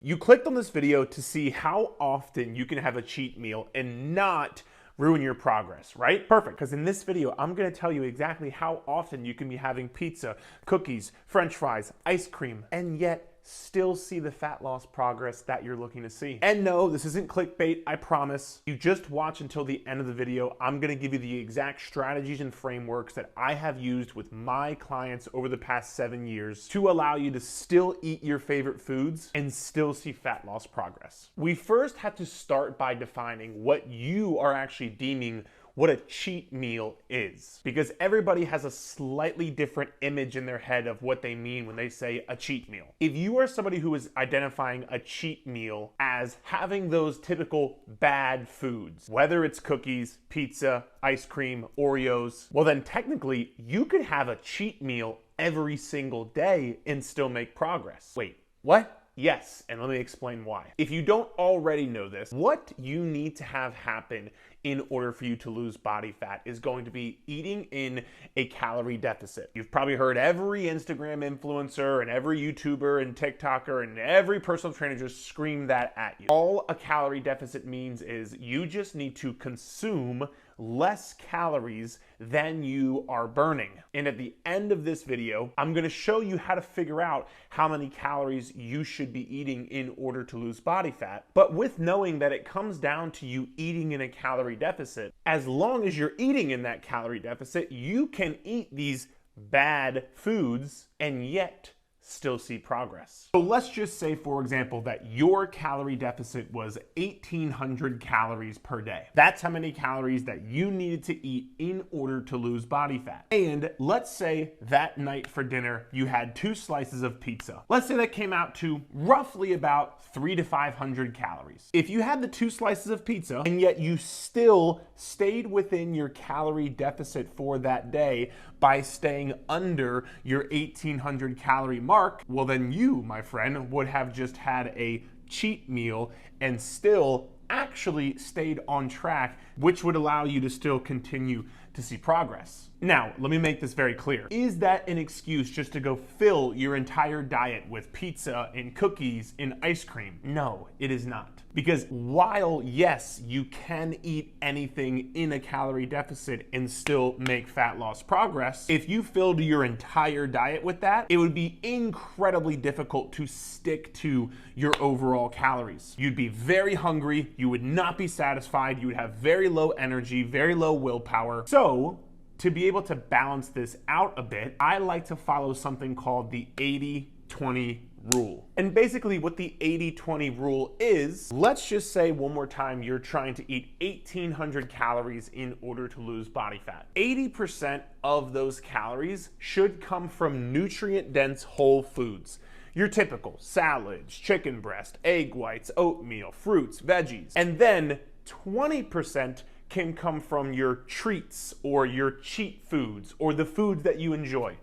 You clicked on this video to see how often you can have a cheat meal and not ruin your progress, right? Perfect, because in this video, I'm gonna tell you exactly how often you can be having pizza, cookies, French fries, ice cream, and yet still see the fat loss progress that you're looking to see. And no, this isn't clickbait, I promise. You just watch until the end of the video. I'm gonna give you the exact strategies and frameworks that I have used with my clients over the past 7 years to allow you to still eat your favorite foods and still see fat loss progress. We first have to start by defining what you are actually deeming what a cheat meal is, because everybody has a slightly different image in their head of what they mean when they say a cheat meal. If you are somebody who is identifying a cheat meal as having those typical bad foods, whether it's cookies, pizza, ice cream, Oreos, well then technically you could have a cheat meal every single day and still make progress. Wait, what? Yes, and let me explain why. If you don't already know this, what you need to have happen in order for you to lose body fat is going to be eating in a calorie deficit. You've probably heard every Instagram influencer and every YouTuber and TikToker and every personal trainer just scream that at you. All a calorie deficit means is you just need to consume less calories than you are burning. And at the end of this video, I'm gonna show you how to figure out how many calories you should be eating in order to lose body fat, but with knowing that it comes down to you eating in a calorie deficit. As long as you're eating in that calorie deficit, you can eat these bad foods and yet still see progress. So let's just say, for example, that your calorie deficit was 1,800 calories per day. That's how many calories that you needed to eat in order to lose body fat. And let's say that night for dinner, you had 2 slices of pizza. Let's say that came out to roughly about 300 to 500 calories. If you had the 2 slices of pizza and yet you still stayed within your calorie deficit for that day by staying under your 1,800 calorie mark, well then you, my friend, would have just had a cheat meal and still actually stayed on track, which would allow you to still continue to see progress. Now, let me make this very clear. Is that an excuse just to go fill your entire diet with pizza and cookies and ice cream? No, it is not. Because while, yes, you can eat anything in a calorie deficit and still make fat loss progress, if you filled your entire diet with that, it would be incredibly difficult to stick to your overall calories. You'd be very hungry, you would not be satisfied, you would have very low energy, very low willpower. So, to be able to balance this out a bit, I like to follow something called the 80-20 rule. And basically what the 80-20 rule is, let's just say one more time you're trying to eat 1,800 calories in order to lose body fat. 80% of those calories should come from nutrient-dense whole foods. Your typical salads, chicken breast, egg whites, oatmeal, fruits, veggies. And then 20% can come from your treats or your cheat foods or the foods that you enjoy.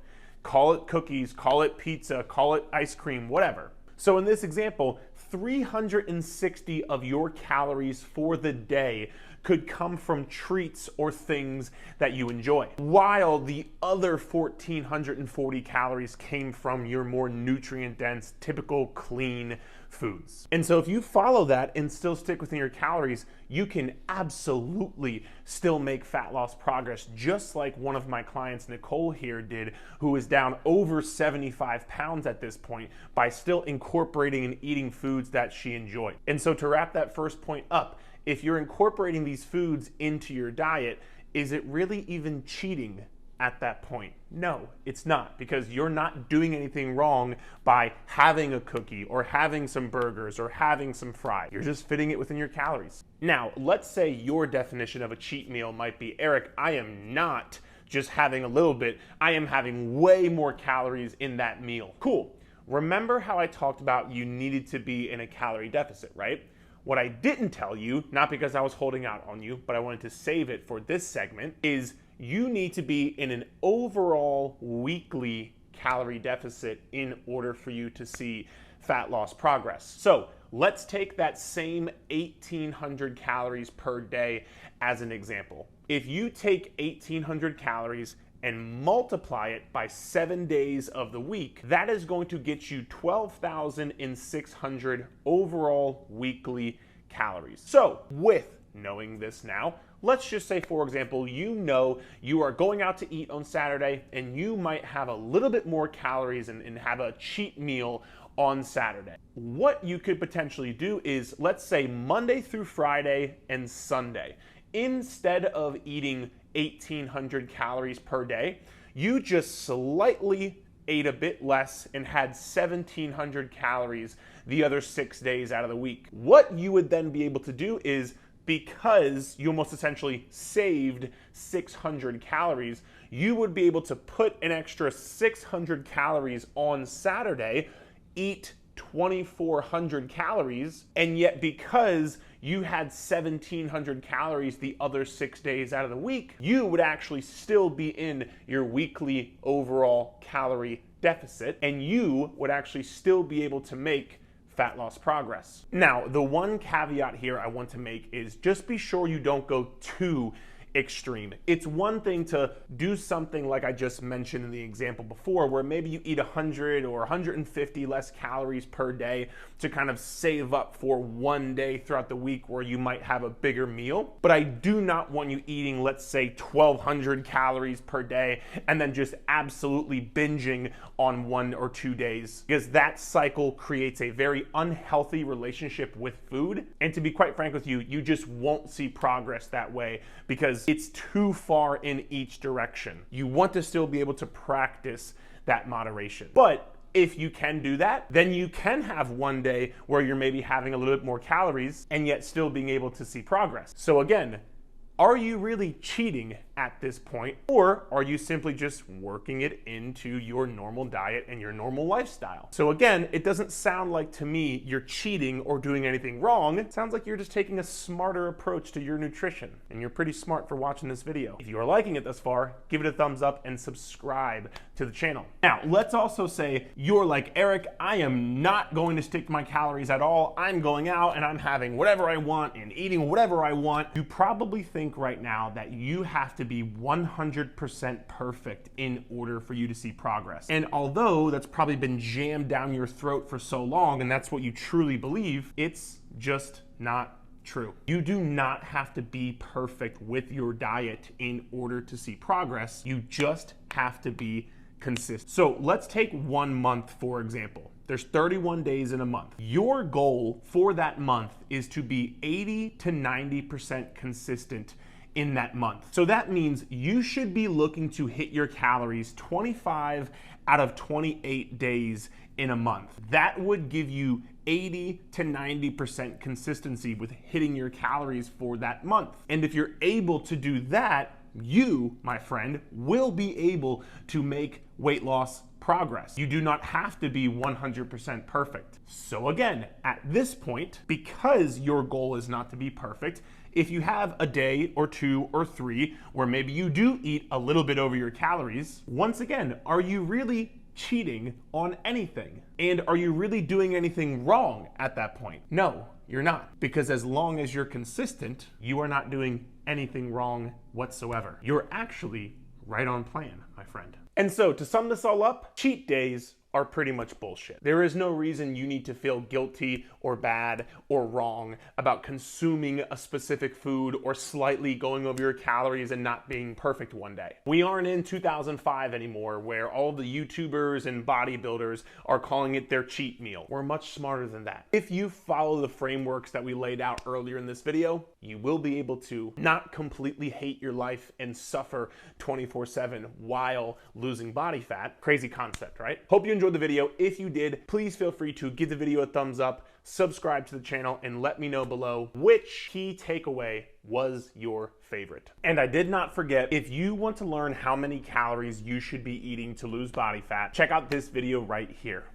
Call it cookies, call it pizza, call it ice cream, whatever. So in this example, 360 of your calories for the day could come from treats or things that you enjoy, while the other 1,440 calories came from your more nutrient-dense, typical clean foods. And so if you follow that and still stick within your calories, you can absolutely still make fat loss progress, just like one of my clients, Nicole here, did, who is down over 75 pounds at this point by still incorporating and eating foods that she enjoyed. And so to wrap that first point up, if you're incorporating these foods into your diet, is it really even cheating at that point? No, it's not, because you're not doing anything wrong by having a cookie or having some burgers or having some fries. You're just fitting it within your calories. Now, let's say your definition of a cheat meal might be, Eric, I am not just having a little bit, I am having way more calories in that meal. Cool. Remember how I talked about you needed to be in a calorie deficit, right? What I didn't tell you, not because I was holding out on you, but I wanted to save it for this segment, is you need to be in an overall weekly calorie deficit in order for you to see fat loss progress. So let's take that same 1,800 calories per day as an example. If you take 1,800 calories and multiply it by 7 days of the week, that is going to get you 12,600 overall weekly calories. So with knowing this now, let's just say, for example, you know you are going out to eat on Saturday and you might have a little bit more calories and have a cheat meal on Saturday. What you could potentially do is, let's say Monday through Friday and Sunday, instead of eating 1,800 calories per day, you just slightly ate a bit less and had 1,700 calories the other 6 days out of the week. What you would then be able to do is, because you almost essentially saved 600 calories, you would be able to put an extra 600 calories on Saturday, eat 2,400 calories, and yet because you had 1,700 calories the other 6 days out of the week, you would actually still be in your weekly overall calorie deficit, and you would actually still be able to make fat loss progress. Now, the one caveat here I want to make is just be sure you don't go too extreme. It's one thing to do something like I just mentioned in the example before, where maybe you eat 100 or 150 less calories per day to kind of save up for one day throughout the week where you might have a bigger meal. But I do not want you eating, let's say, 1,200 calories per day and then just absolutely binging on 1 or 2 days, because that cycle creates a very unhealthy relationship with food. And to be quite frank with you, you just won't see progress that way because it's too far in each direction. You want to still be able to practice that moderation. But if you can do that, then you can have one day where you're maybe having a little bit more calories and yet still being able to see progress. So again, are you really cheating at this point, or are you simply just working it into your normal diet and your normal lifestyle? So again, it doesn't sound like to me you're cheating or doing anything wrong. It sounds like you're just taking a smarter approach to your nutrition, and you're pretty smart for watching this video. If you are liking it thus far, give it a thumbs up and subscribe to the channel. Now, let's also say you're like, Eric, I am not going to stick to my calories at all. I'm going out and I'm having whatever I want and eating whatever I want. You probably think right now that you have to be 100% perfect in order for you to see progress. And although that's probably been jammed down your throat for so long and that's what you truly believe, it's just not true. You do not have to be perfect with your diet in order to see progress. You just have to be consistent. So let's take 1 month, for example. There's 31 days in a month. Your goal for that month is to be 80 to 90% consistent in that month. So that means you should be looking to hit your calories 25 out of 28 days in a month. That would give you 80 to 90% consistency with hitting your calories for that month. And if you're able to do that, you, my friend, will be able to make weight loss progress. You do not have to be 100% perfect. So again, at this point, because your goal is not to be perfect, if you have a day or 2 or 3 where maybe you do eat a little bit over your calories, once again, are you really cheating on anything? And are you really doing anything wrong at that point? No, you're not. Because as long as you're consistent, you are not doing anything wrong whatsoever. You're actually right on plan, my friend. And so to sum this all up, cheat days are pretty much bullshit. There is no reason you need to feel guilty or bad or wrong about consuming a specific food or slightly going over your calories and not being perfect one day. We aren't in 2005 anymore where all the YouTubers and bodybuilders are calling it their cheat meal. We're much smarter than that. If you follow the frameworks that we laid out earlier in this video, you will be able to not completely hate your life and suffer 24/7 while losing body fat. Crazy concept, right? Hope you enjoyed the video. If you did, please feel free to give the video a thumbs up, subscribe to the channel, and let me know below which key takeaway was your favorite. And I did not forget, if you want to learn how many calories you should be eating to lose body fat, check out this video right here.